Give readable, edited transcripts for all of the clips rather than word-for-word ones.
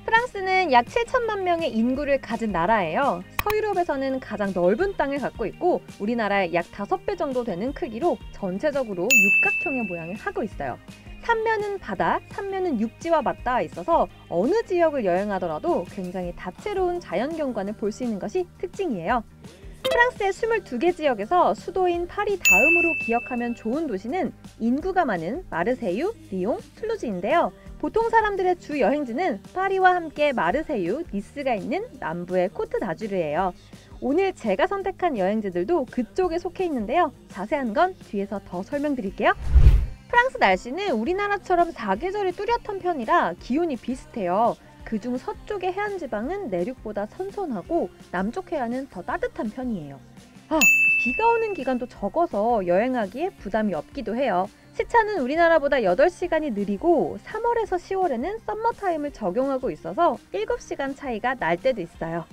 프랑스는 약 7천만 명의 인구를 가진 나라예요. 서유럽에서는 가장 넓은 땅을 갖고 있고 우리나라의 약 5배 정도 되는 크기로 전체적으로 육각형의 모양을 하고 있어요. 3면은 바다, 3면은 육지와 맞닿아 있어서 어느 지역을 여행하더라도 굉장히 다채로운 자연경관을 볼 수 있는 것이 특징이에요. 프랑스의 22개 지역에서 수도인 파리 다음으로 기억하면 좋은 도시는 인구가 많은 마르세유, 리옹, 툴루즈인데요. 보통 사람들의 주 여행지는 파리와 함께 마르세유, 니스가 있는 남부의 코트 다주르예요. 오늘 제가 선택한 여행지들도 그쪽에 속해 있는데요. 자세한 건 뒤에서 더 설명드릴게요. 프랑스 날씨는 우리나라처럼 사계절이 뚜렷한 편이라 기온이 비슷해요. 그중 서쪽의 해안지방은 내륙보다 선선하고 남쪽 해안은 더 따뜻한 편이에요. 비가 오는 기간도 적어서 여행하기에 부담이 없기도 해요. 시차는 우리나라보다 8시간이 느리고 3월에서 10월에는 썸머타임을 적용하고 있어서 7시간 차이가 날 때도 있어요.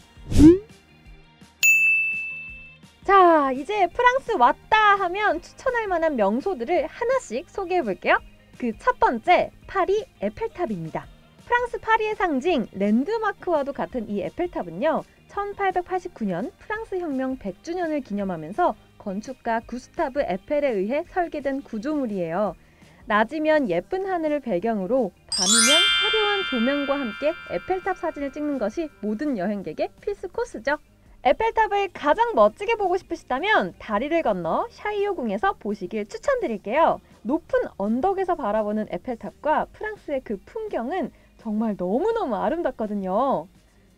자, 이제 프랑스 왔다 하면 추천할 만한 명소들을 하나씩 소개해 볼게요. 그 첫 번째, 파리 에펠탑입니다. 프랑스 파리의 상징 랜드마크와도 같은 이 에펠탑은요, 1889년 프랑스 혁명 100주년을 기념하면서 건축가 구스타브 에펠에 의해 설계된 구조물이에요. 낮이면 예쁜 하늘을 배경으로, 밤이면 화려한 조명과 함께 에펠탑 사진을 찍는 것이 모든 여행객의 필수 코스죠. 에펠탑을 가장 멋지게 보고 싶으시다면 다리를 건너 샤이오궁에서 보시길 추천드릴게요. 높은 언덕에서 바라보는 에펠탑과 프랑스의 그 풍경은 정말 너무너무 아름답거든요.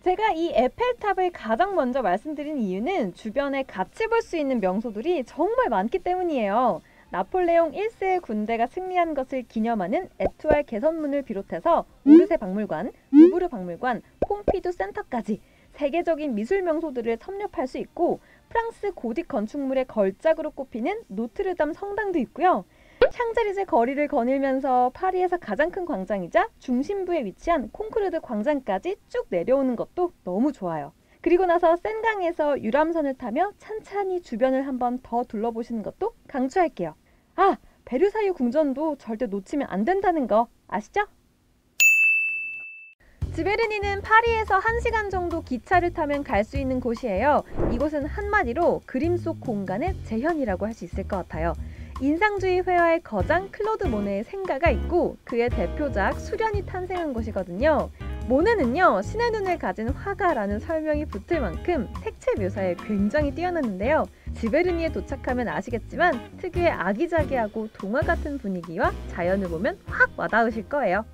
제가 이 에펠탑을 가장 먼저 말씀드린 이유는 주변에 같이 볼 수 있는 명소들이 정말 많기 때문이에요. 나폴레옹 1세의 군대가 승리한 것을 기념하는 에투알 개선문을 비롯해서 오르세 박물관, 루브르 박물관, 퐁피두 센터까지 세계적인 미술 명소들을 섭렵할 수 있고, 프랑스 고딕 건축물의 걸작으로 꼽히는 노트르담 성당도 있고요. 샹젤리제 거리를 거닐면서 파리에서 가장 큰 광장이자 중심부에 위치한 콩크루드 광장까지 쭉 내려오는 것도 너무 좋아요. 그리고 나서 센강에서 유람선을 타며 찬찬히 주변을 한번 더 둘러보시는 것도 강추할게요. 베르사유 궁전도 절대 놓치면 안 된다는 거 아시죠? 지베르니는 파리에서 1시간 정도 기차를 타면 갈 수 있는 곳이에요. 이곳은 한마디로 그림 속 공간의 재현이라고 할 수 있을 것 같아요. 인상주의 회화의 거장 클로드 모네의 생가가 있고 그의 대표작 수련이 탄생한 곳이거든요. 모네는요, 신의 눈을 가진 화가라는 설명이 붙을 만큼 색채 묘사에 굉장히 뛰어났는데요. 지베르니에 도착하면 아시겠지만 특유의 아기자기하고 동화 같은 분위기와 자연을 보면 확 와닿으실 거예요.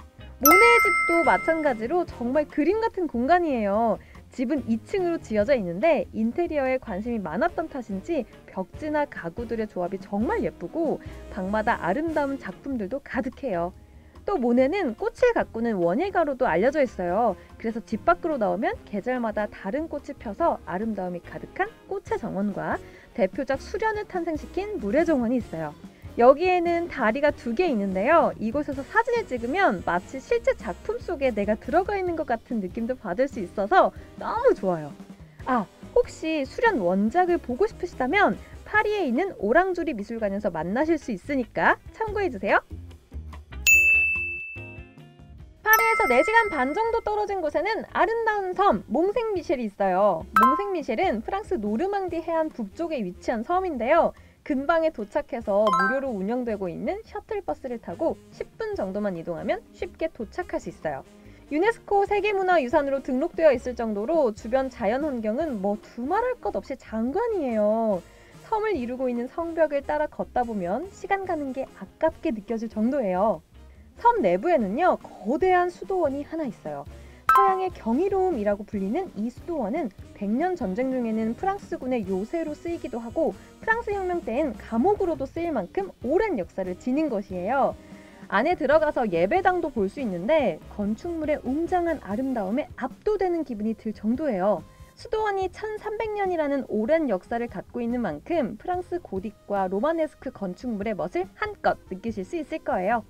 모네의 집도 마찬가지로 정말 그림 같은 공간이에요. 집은 2층으로 지어져 있는데 인테리어에 관심이 많았던 탓인지 벽지나 가구들의 조합이 정말 예쁘고 방마다 아름다운 작품들도 가득해요. 또 모네는 꽃을 가꾸는 원예가로도 알려져 있어요. 그래서 집 밖으로 나오면 계절마다 다른 꽃이 펴서 아름다움이 가득한 꽃의 정원과 대표작 수련을 탄생시킨 물의 정원이 있어요. 여기에는 다리가 2개 있는데요. 이곳에서 사진을 찍으면 마치 실제 작품 속에 내가 들어가 있는 것 같은 느낌도 받을 수 있어서 너무 좋아요. 혹시 수련 원작을 보고 싶으시다면 파리에 있는 오랑주리 미술관에서 만나실 수 있으니까 참고해주세요. 파리에서 4시간 반 정도 떨어진 곳에는 아름다운 섬 몽생미셸이 있어요. 몽생미셸은 프랑스 노르망디 해안 북쪽에 위치한 섬인데요. 근방에 도착해서 무료로 운영되고 있는 셔틀버스를 타고 10분 정도만 이동하면 쉽게 도착할 수 있어요. 유네스코 세계문화유산으로 등록되어 있을 정도로 주변 자연환경은 두말할 것 없이 장관이에요. 섬을 이루고 있는 성벽을 따라 걷다 보면 시간 가는 게 아깝게 느껴질 정도예요. 섬 내부에는요, 거대한 수도원이 하나 있어요. 서양의 경이로움이라고 불리는 이 수도원은 100년 전쟁 중에는 프랑스군의 요새로 쓰이기도 하고 프랑스 혁명 때엔 감옥으로도 쓰일 만큼 오랜 역사를 지닌 것이에요. 안에 들어가서 예배당도 볼 수 있는데 건축물의 웅장한 아름다움에 압도되는 기분이 들 정도예요. 수도원이 1300년이라는 오랜 역사를 갖고 있는 만큼 프랑스 고딕과 로마네스크 건축물의 멋을 한껏 느끼실 수 있을 거예요.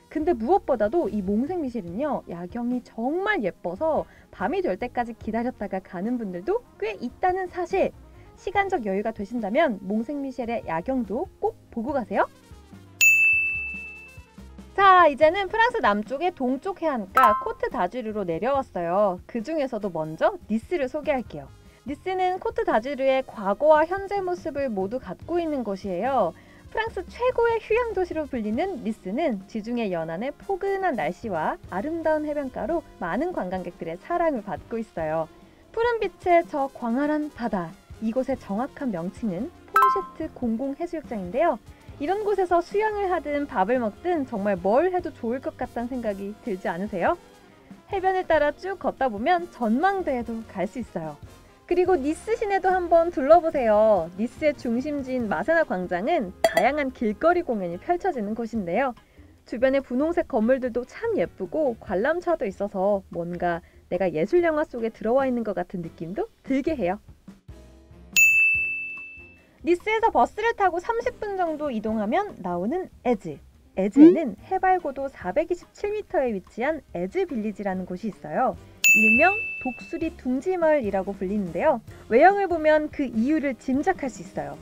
근데 무엇보다도 이 몽생미셸은요, 야경이 정말 예뻐서 밤이 될 때까지 기다렸다가 가는 분들도 꽤 있다는 사실. 시간적 여유가 되신다면 몽생미셸의 야경도 꼭 보고 가세요. 자, 이제는 프랑스 남쪽의 동쪽 해안가 코트 다주르로 내려왔어요. 그 중에서도 먼저 니스를 소개할게요. 니스는 코트 다주르의 과거와 현재 모습을 모두 갖고 있는 곳이에요. 프랑스 최고의 휴양 도시로 불리는 니스는 지중해 연안의 포근한 날씨와 아름다운 해변가로 많은 관광객들의 사랑을 받고 있어요. 푸른 빛의 저 광활한 바다, 이곳의 정확한 명칭은 폰셰트 공공해수욕장인데요. 이런 곳에서 수영을 하든 밥을 먹든 정말 뭘 해도 좋을 것 같다는 생각이 들지 않으세요? 해변을 따라 쭉 걷다 보면 전망대에도 갈 수 있어요. 그리고 니스 시내도 한번 둘러보세요. 니스의 중심지인 마세나 광장은 다양한 길거리 공연이 펼쳐지는 곳인데요. 주변의 분홍색 건물들도 참 예쁘고 관람차도 있어서 뭔가 내가 예술 영화 속에 들어와 있는 것 같은 느낌도 들게 해요. 니스에서 버스를 타고 30분 정도 이동하면 나오는 에즈. 에즈에는 해발 고도 427m에 위치한 에즈 빌리지라는 곳이 있어요. 일명 독수리 둥지마을이라고 불리는데요. 외형을 보면 그 이유를 짐작할 수 있어요.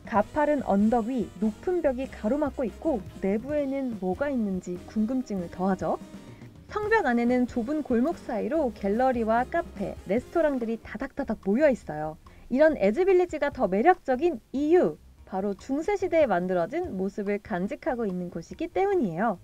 가파른 언덕 위 높은 벽이 가로막고 있고 내부에는 뭐가 있는지 궁금증을 더하죠. 성벽 안에는 좁은 골목 사이로 갤러리와 카페, 레스토랑들이 다닥다닥 모여 있어요. 이런 에즈빌리지가 더 매력적인 이유, 바로 중세시대에 만들어진 모습을 간직하고 있는 곳이기 때문이에요.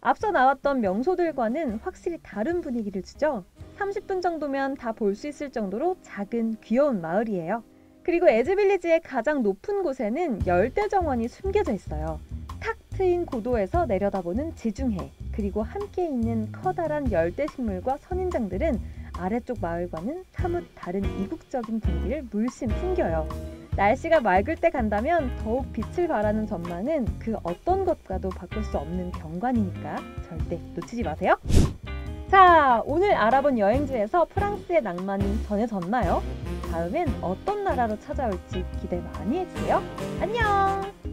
앞서 나왔던 명소들과는 확실히 다른 분위기를 주죠. 30분 정도면 다 볼 수 있을 정도로 작은 귀여운 마을이에요. 그리고 에즈빌리지의 가장 높은 곳에는 열대정원이 숨겨져 있어요. 탁 트인 고도에서 내려다보는 지중해, 그리고 함께 있는 커다란 열대식물과 선인장들은 아래쪽 마을과는 사뭇 다른 이국적인 분위기를 물씬 풍겨요. 날씨가 맑을 때 간다면 더욱 빛을 발하는 전망은 그 어떤 것과도 바꿀 수 없는 경관이니까 절대 놓치지 마세요. 자, 오늘 알아본 여행지에서 프랑스의 낭만이 전해졌나요? 다음엔 어떤 나라로 찾아올지 기대 많이 해주세요. 안녕!